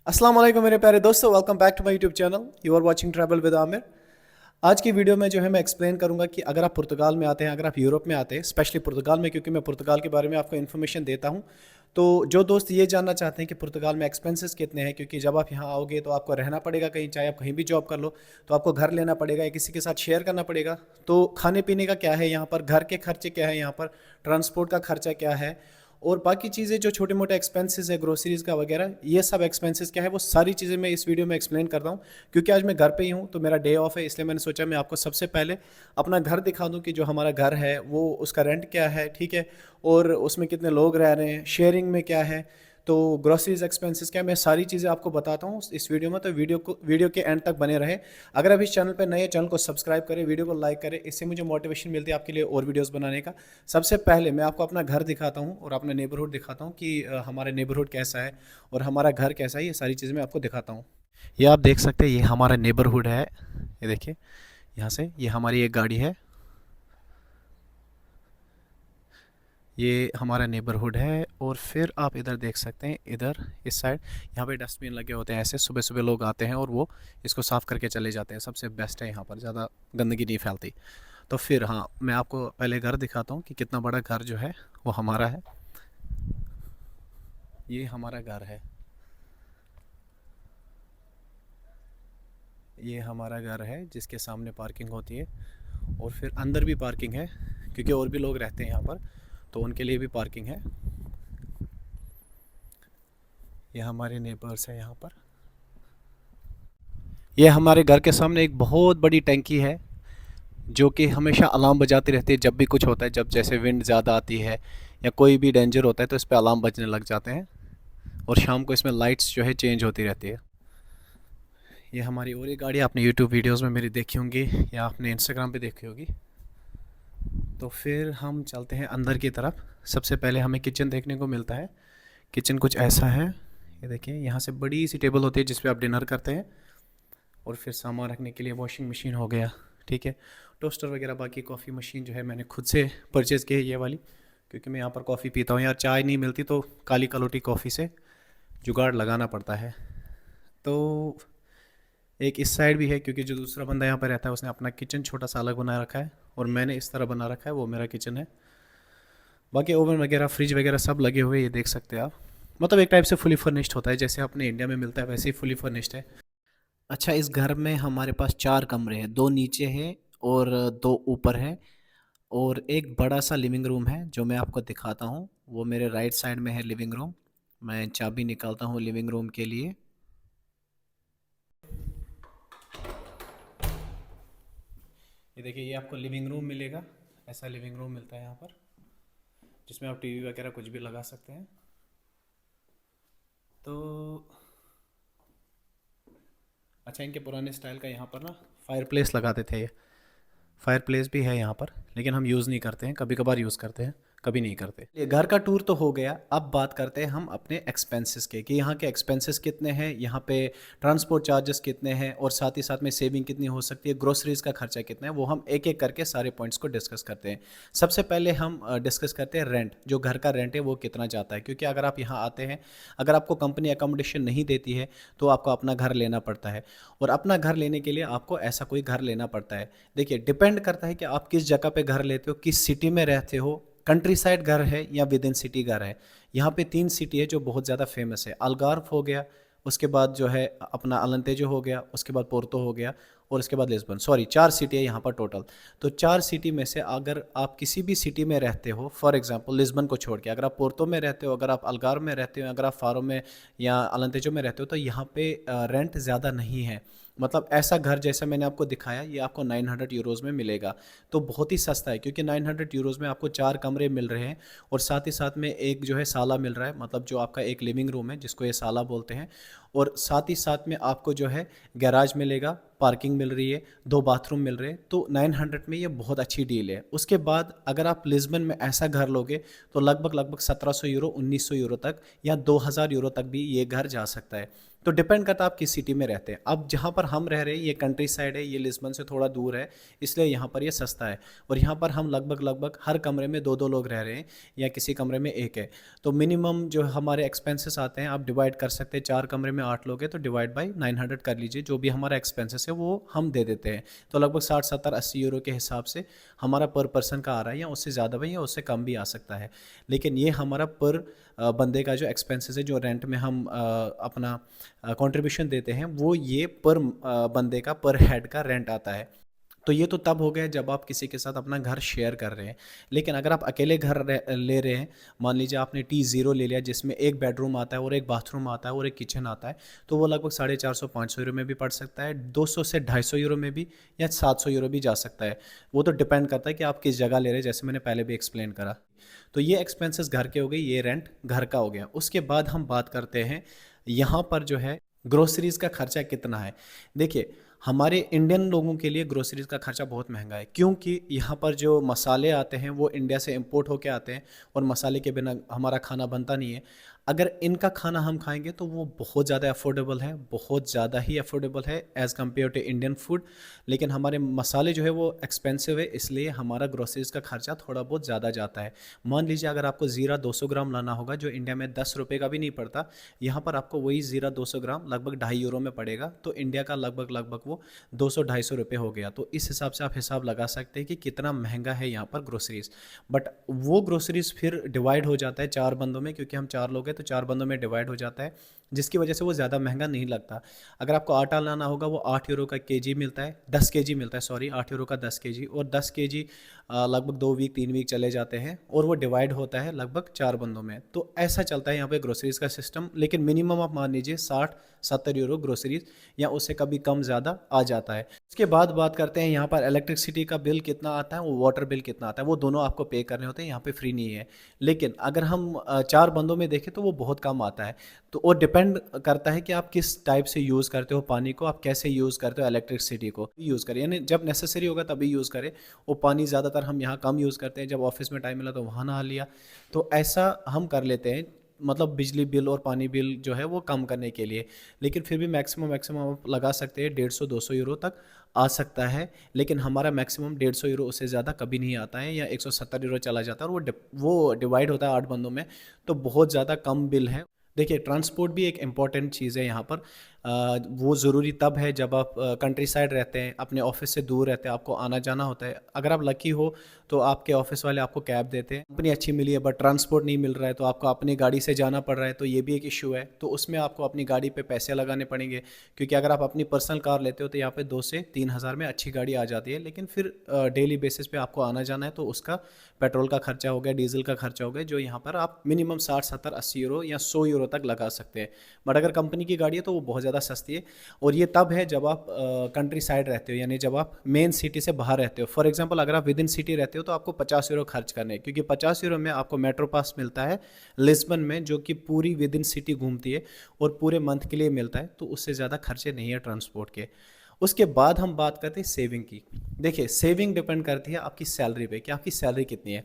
अस्सलाम वालेकुम मेरे प्यारे दोस्तों, welcome back to my YouTube channel. You are watching travel with Aamir. आज की वीडियो में जो है मैं एक्सप्लेन करूंगा कि अगर आप पुर्तगाल में आते हैं, अगर आप यूरोप में आते हैं, स्पेशली पुर्तगाल में, क्योंकि मैं पुर्तगाल के बारे में आपको इन्फॉर्मेशन देता हूं। तो जो दोस्त ये जानना चाहते हैं कि पुर्तगाल में एक्सपेंसेस कितने हैं, क्योंकि जब आप यहाँ आओगे तो आपको रहना पड़ेगा कहीं, चाहे आप कहीं भी जॉब कर लो तो आपको घर लेना पड़ेगा या किसी के साथ शेयर करना पड़ेगा। तो खाने पीने का क्या है यहाँ पर, घर के खर्चे क्या है यहाँ पर, ट्रांसपोर्ट का खर्चा क्या है, और बाकी चीज़ें जो छोटे मोटे एक्सपेंसेस है, ग्रोसरीज़ का वगैरह, ये सब एक्सपेंसेस क्या है, वो सारी चीज़ें मैं इस वीडियो में एक्सप्लेन करता हूँ। क्योंकि आज मैं घर पे ही हूँ तो मेरा डे ऑफ है, इसलिए मैंने सोचा मैं आपको सबसे पहले अपना घर दिखा दूँ कि जो हमारा घर है वो उसका रेंट क्या है, ठीक है, और उसमें कितने लोग रह रहे हैं, शेयरिंग में क्या है, तो ग्रोसरीज एक्सपेंसेस क्या है, मैं सारी चीज़ें आपको बताता हूँ इस वीडियो में। तो वीडियो के एंड तक बने रहे। अगर आप इस चैनल पर नए, चैनल को सब्सक्राइब करें, वीडियो को लाइक करें, इससे मुझे मोटिवेशन मिलती है आपके लिए और वीडियोस बनाने का। सबसे पहले मैं आपको अपना घर दिखाता हूँ और अपना नेबरहुड दिखाता हूँ कि हमारा नेबरहुड कैसा है और हमारा घर कैसा है। ये सारी चीज़ें मैं आपको दिखाता हूँ। ये आप देख सकते हैं, ये हमारा नेबरहुड है। ये देखिए, यहाँ से ये हमारी एक गाड़ी है, ये हमारा नेबरहुड है। और फिर आप इधर देख सकते हैं, इधर इस साइड यहाँ पे डस्टबिन लगे होते हैं। ऐसे सुबह सुबह लोग आते हैं और वो इसको साफ़ करके चले जाते हैं। सबसे बेस्ट है, यहाँ पर ज़्यादा गंदगी नहीं फैलती। तो फिर हाँ, मैं आपको पहले घर दिखाता हूँ कि कितना बड़ा घर जो है वो हमारा है। ये हमारा घर है, ये हमारा घर है जिसके सामने पार्किंग होती है। और फिर अंदर भी पार्किंग है, क्योंकि और भी लोग रहते हैं यहाँ पर, तो उनके लिए भी पार्किंग है। ये हमारे नेबर्स है यहाँ पर। ये हमारे घर के सामने एक बहुत बड़ी टंकी है जो कि हमेशा अलार्म बजाती रहती है जब भी कुछ होता है। जब जैसे विंड ज़्यादा आती है या कोई भी डेंजर होता है तो इस पर अलार्म बजने लग जाते हैं। और शाम को इसमें लाइट्स जो है चेंज होती रहती है। ये हमारी और एक गाड़ी आपने यूट्यूब वीडियोस में मेरी देखी होंगी या आपने इंस्टाग्राम पे देखी होगी। तो फिर हम चलते हैं अंदर की तरफ। सबसे पहले हमें किचन देखने को मिलता है। किचन कुछ ऐसा है, ये देखिए, यहाँ से बड़ी सी टेबल होती है जिस पे आप डिनर करते हैं। और फिर सामान रखने के लिए वॉशिंग मशीन हो गया, ठीक है, टोस्टर वगैरह। बाकी कॉफ़ी मशीन जो है मैंने खुद से परचेज़ की है, ये वाली, क्योंकि मैं यहाँ पर कॉफ़ी पीता हूँ यार। चाय नहीं मिलती तो काली कलोटी कॉफ़ी से जुगाड़ लगाना पड़ता है। तो एक इस साइड भी है, क्योंकि जो दूसरा बंदा यहाँ पर रहता है उसने अपना किचन छोटा सा अलग बना रखा है और मैंने इस तरह बना रखा है, वो मेरा किचन है। बाकी ओवन वगैरह, फ्रिज वगैरह सब लगे हुए, ये देख सकते हैं आप। मतलब एक टाइप से फुली फर्निश्ड होता है, जैसे अपने इंडिया में मिलता है वैसे ही फुली फर्निश्ड है। अच्छा, इस घर में हमारे पास 4 कमरे हैं, 2 नीचे हैं और 2 ऊपर हैं। और एक बड़ा सा लिविंग रूम है जो मैं आपको दिखाता हूँ। वो मेरे राइट साइड में है लिविंग रूम। मैं चाबी निकालता हूँ लिविंग रूम के लिए। ये देखिए, ये आपको लिविंग रूम मिलेगा। ऐसा लिविंग रूम मिलता है यहाँ पर, जिसमें आप टीवी वगैरह कुछ भी लगा सकते हैं। तो अच्छा, इनके पुराने स्टाइल का यहाँ पर ना फायर प्लेस लगाते थे। ये फायर प्लेस भी है यहाँ पर, लेकिन हम यूज़ नहीं करते हैं। कभी कभार यूज़ करते हैं, कभी नहीं करते। ये घर का टूर तो हो गया। अब बात करते हैं हम अपने एक्सपेंसेस के, कि यहाँ के एक्सपेंसेस कितने हैं, यहाँ पे ट्रांसपोर्ट चार्जेस कितने हैं, और साथ ही साथ में सेविंग कितनी हो सकती है, ग्रोसरीज का खर्चा कितना है। वो हम एक एक करके सारे पॉइंट्स को डिस्कस करते हैं। सबसे पहले हम डिस्कस करते हैं रेंट। जो घर का रेंट है वो कितना जाता है, क्योंकि अगर आप यहाँ आते हैं, अगर आपको कंपनी अकोमोडेशन नहीं देती है तो आपको अपना घर लेना पड़ता है। और अपना घर लेने के लिए आपको ऐसा कोई घर लेना पड़ता है। देखिए, डिपेंड करता है कि आप किस जगह पे घर लेते हो, किस सिटी में रहते हो, कंट्री साइड घर है या विद इन सिटी घर है। यहाँ पे 3 सिटी है जो बहुत ज़्यादा फेमस है। अल्गार्व हो गया, उसके बाद जो है अपना अलेंतेजो हो गया, उसके बाद पोर्तो हो गया, और उसके बाद लिस्बन। सॉरी, 4 सिटी है यहाँ पर टोटल। तो 4 सिटी में से अगर आप किसी भी सिटी में रहते हो, फॉर एग्जांपल लिस्बन को छोड़ के, अगर आप पोर्तो में रहते हो, अगर आप अल्गार्व में रहते हो, अगर आप फारो में या अलेंतेजो में रहते हो, तो यहाँ पे रेंट ज़्यादा नहीं है। मतलब ऐसा घर जैसा मैंने आपको दिखाया, ये आपको 900 यूरोज़ में मिलेगा। तो बहुत ही सस्ता है, क्योंकि 900 यूरोज़ में आपको 4 कमरे मिल रहे हैं और साथ ही साथ में एक जो है साला मिल रहा है। मतलब जो आपका एक लिविंग रूम है जिसको ये साला बोलते हैं। और साथ ही साथ में आपको जो है गैराज मिलेगा, पार्किंग मिल रही है, 2 बाथरूम मिल रहे हैं, तो 900 में ये बहुत अच्छी डील है। उसके बाद अगर आप लिस्बन में ऐसा घर लोगे तो लगभग 1700 यूरो, 1900 यूरो तक या 2000 यूरो तक भी ये घर जा सकता है। तो डिपेंड करता है आप किस सिटी में रहते हैं। अब जहाँ पर हम रह रहे हैं ये कंट्री साइड है, ये लिस्बन से थोड़ा दूर है, इसलिए यहाँ पर ये सस्ता है। और यहाँ पर हम लगभग हर कमरे में 2-2 लोग रह रहे हैं या किसी कमरे में एक है। तो मिनिमम जो हमारे एक्सपेंसेस आते हैं आप डिवाइड कर सकते हैं, 4 कमरे में 8 लोग हैं तो डिवाइड बाई 900 कर लीजिए, जो भी हमारा एक्सपेंसेस है वो हम दे देते हैं। तो लगभग 60-70-80 यूरो के हिसाब से हमारा पर पर्सन का आ रहा है, या उससे ज़्यादा भी या उससे कम भी आ सकता है। लेकिन ये हमारा पर बंदे का जो एक्सपेंसेस है, जो रेंट में हम अपना कंट्रीब्यूशन देते हैं, वो ये पर बंदे का, पर हेड का रेंट आता है। तो ये तो तब हो गया जब आप किसी के साथ अपना घर शेयर कर रहे हैं। लेकिन अगर आप अकेले घर ले रहे हैं, मान लीजिए आपने T0 ले लिया जिसमें एक बेडरूम आता है और एक बाथरूम आता है और एक किचन आता है, तो वो लगभग 450-500 यूरो में भी पड़ सकता है, 200 से 250 यूरो में भी, या 700 यूरो भी जा सकता है। वो तो डिपेंड करता है कि आप किस जगह ले रहे हैं, जैसे मैंने पहले भी एक्सप्लेन करा। तो ये एक्सपेंसेस घर के हो गए, ये रेंट घर का हो गया। उसके बाद हम बात करते हैं यहाँ पर जो है ग्रोसरीज़ का खर्चा कितना है। देखिए, हमारे इंडियन लोगों के लिए ग्रोसरीज़ का खर्चा बहुत महंगा है, क्योंकि यहाँ पर जो मसाले आते हैं वो इंडिया से इंपोर्ट होके आते हैं, और मसाले के बिना हमारा खाना बनता नहीं है। अगर इनका खाना हम खाएंगे तो वो बहुत ज़्यादा अफोर्डेबल है, बहुत ज़्यादा ही अफोर्डेबल है as compare to Indian food. लेकिन हमारे मसाले जो है वो एक्सपेंसिव है, इसलिए हमारा ग्रोसरीज़ का खर्चा थोड़ा बहुत ज़्यादा जाता है। मान लीजिए अगर आपको ज़ीरा 200 ग्राम लाना होगा, जो इंडिया में 10 रुपये का भी नहीं पड़ता, यहाँ पर आपको वही ज़ीरा 200 ग्राम लगभग 2.5 यूरो में पड़ेगा। तो इंडिया का लगभग वो 200-250 रुपये हो गया। तो इस हिसाब से आप हिसाब लगा सकते हैं कि कितना महंगा है यहाँ पर ग्रोसरीज़। बट वो ग्रोसरीज़ फिर डिवाइड हो जाता है 4 बंदों में, क्योंकि हम 4 लोग हैं तो 4 बंदों में डिवाइड हो जाता है, जिसकी वजह से वो ज़्यादा महंगा नहीं लगता। अगर आपको आटा लाना होगा वो 8 यूरो का केजी मिलता है, 10 केजी मिलता है, सॉरी 8 यूरो का 10 केजी, और 10 केजी लगभग 2 वीक 3 वीक चले जाते हैं, और वो डिवाइड होता है लगभग 4 बंदों में। तो ऐसा चलता है यहाँ पे ग्रोसरीज़ का सिस्टम। लेकिन मिनिमम आप मान लीजिए 60-70 यूरो ग्रोसरीज़, या उससे कभी कम ज़्यादा आ जाता है। उसके बाद बात करते हैं यहाँ पर इलेक्ट्रिसिटी का बिल कितना आता है, वो वाटर बिल कितना आता है। वो दोनों आपको पे करने होते हैं, यहाँ पे फ्री नहीं है। लेकिन अगर हम 4 बंदों में देखें तो वो बहुत कम आता है। तो वो डिपेंड करता है कि आप किस टाइप से यूज़ करते हो पानी को, आप कैसे यूज़ करते हो इलेक्ट्रिसिटी को यूज़ करें, यानी जब नेसेसरी होगा तभी यूज़ करें। वो पानी ज़्यादातर हम यहाँ कम यूज़ करते हैं, जब ऑफिस में टाइम मिला तो वहाँ नहा लिया, तो ऐसा हम कर लेते हैं, मतलब बिजली बिल और पानी बिल जो है वो कम करने के लिए। लेकिन फिर भी मैक्सिमम आप लगा सकते हैं 150-200 यूरो तक आ सकता है। लेकिन हमारा मैक्सिमम 150 यूरो, उससे ज़्यादा कभी नहीं आता है, या 170 यूरो चला जाता है, और वो डिवाइड होता है 8 बंदों में, तो बहुत ज़्यादा कम बिल है। देखिए, ट्रांसपोर्ट भी एक इम्पॉर्टेंट चीज़ है यहाँ पर। वो ज़रूरी तब है जब आप कंट्री साइड रहते हैं, अपने ऑफिस से दूर रहते हैं, आपको आना जाना होता है। अगर आप लकी हो तो आपके ऑफिस वाले आपको कैब देते हैं, कंपनी अच्छी मिली है बट ट्रांसपोर्ट नहीं मिल रहा है, तो आपको अपनी गाड़ी से जाना पड़ रहा है, तो ये भी एक इशू है। तो उसमें आपको अपनी गाड़ी पे पैसे लगाने पड़ेंगे, क्योंकि अगर आप अपनी पर्सनल कार लेते हो तो यहाँ पे 2 से 3 हज़ार में अच्छी गाड़ी आ जाती है। लेकिन फिर डेली बेसिस पे आपको आना जाना है, तो उसका पेट्रोल का खर्चा हो गया, डीजल का खर्चा हो गया, जो यहाँ पर आप मिनिमम 60-70-80 यूरो या 100 यूरो तक लगा सकते हैं। बट अगर कंपनी की गाड़ी है तो वो बहुत ज़्यादा सस्ती है। और ये तब है जब आप कंट्री साइड रहते हो, यानी जब आप मेन सिटी से बाहर रहते हो। फॉर एग्जांपल अगर आप विद इन सिटी रहते हो तो आपको 50 यूरो खर्च करने हैं, क्योंकि 50 यूरो में आपको मेट्रो पास मिलता है लिस्बन में, जो कि पूरी विद इन सिटी घूमती है और पूरे मंथ के लिए मिलता है। तो उससे ज़्यादा खर्चे नहीं है ट्रांसपोर्ट के। उसके बाद हम बात करते हैं सेविंग की। देखिए, सेविंग डिपेंड करती है आपकी सैलरी पे, कि आपकी सैलरी कितनी है।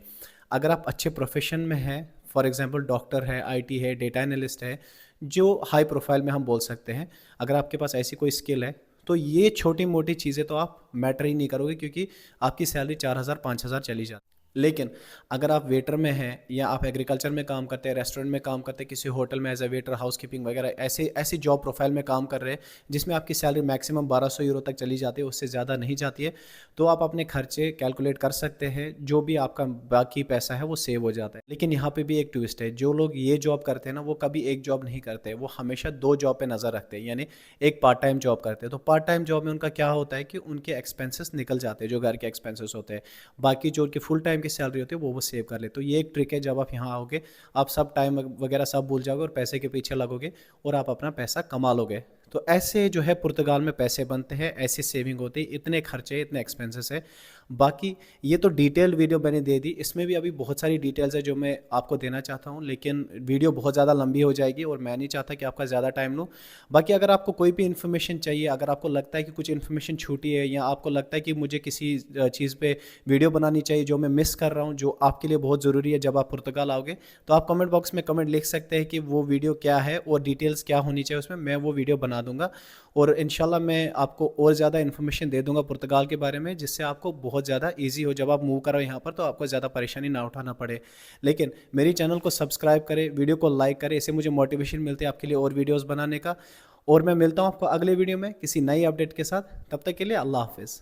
अगर आप अच्छे प्रोफेशन में हैं, फॉर एग्जांपल डॉक्टर है, आईटी है, डेटा एनालिस्ट है, जो हाई प्रोफाइल में हम बोल सकते हैं, अगर आपके पास ऐसी कोई स्किल है, तो ये छोटी मोटी चीज़ें तो आप मैटर ही नहीं करोगे, क्योंकि आपकी सैलरी 4,000-5,000 चली जाती है। लेकिन अगर आप वेटर में हैं, या आप एग्रीकल्चर में काम करते हैं, रेस्टोरेंट में काम करते हैं, किसी होटल में एज ए वेटर, हाउसकीपिंग वगैरह, ऐसी जॉब प्रोफाइल में काम कर रहे हैं जिसमें आपकी सैलरी मैक्सिमम 1200 यूरो तक चली जाती है, उससे ज़्यादा नहीं जाती है, तो आप अपने खर्चे कैलकुलेट कर सकते हैं, जो भी आपका बाकी पैसा है वो सेव हो जाता है। लेकिन यहाँ पे भी एक ट्विस्ट है, जो लोग ये जॉब करते हैं ना, वो कभी एक जॉब नहीं करते, वो हमेशा 2 जॉब पे नज़र रखते हैं, यानी एक पार्ट टाइम जॉब करते हैं। तो पार्ट टाइम जॉब में उनका क्या होता है कि उनके एक्सपेंसेस निकल जाते हैं, जो घर के एक्सपेंसेस होते हैं, बाकी जो उनकी फुल टाइम की सैलरी होती है वो सेव कर ले। तो ये एक ट्रिक है, जब आप यहाँ आओगे आप सब टाइम वगैरह सब भूल जाओगे और पैसे के पीछे लगोगे और आप अपना पैसा कमा लोगे। तो ऐसे जो है पुर्तगाल में पैसे बनते हैं, ऐसी सेविंग होती है, इतने खर्चे, इतने एक्सपेंसेस है। बाकी ये तो डिटेल वीडियो मैंने दे दी, इसमें भी अभी बहुत सारी डिटेल्स है जो मैं आपको देना चाहता हूँ, लेकिन वीडियो बहुत ज़्यादा लंबी हो जाएगी और मैं नहीं चाहता कि आपका ज़्यादा टाइम लूँ। बाकी अगर आपको कोई भी इन्फॉर्मेशन चाहिए, अगर आपको लगता है कि कुछ इन्फॉर्मेशन छूटी है या आपको लगता है कि मुझे किसी चीज़ पे वीडियो बनानी चाहिए जो मैं मिस कर रहा हूँ, जो आपके लिए बहुत ज़रूरी है जब आप पुर्तगाल आओगे, तो आप कमेंट बॉक्स में कमेंट लिख सकते हैं कि वो वीडियो क्या है और डिटेल्स क्या होनी चाहिए उसमें, मैं वो वीडियो बना दूंगा। और इंशाल्लाह मैं आपको और ज़्यादा इन्फॉर्मेशन दे दूंगा पुर्तगाल के बारे में, जिससे आपको बहुत ज़्यादा ईजी हो जब आप मूव करो यहाँ पर, तो आपको ज़्यादा परेशानी ना उठाना पड़े। लेकिन मेरी चैनल को सब्सक्राइब करें, वीडियो को लाइक करें, इससे मुझे मोटिवेशन मिलती है आपके लिए और वीडियोज़ बनाने का। और मैं मिलता हूँ आपको अगले वीडियो में किसी नई अपडेट के साथ, तब तक के लिए अल्लाह हाफिज़।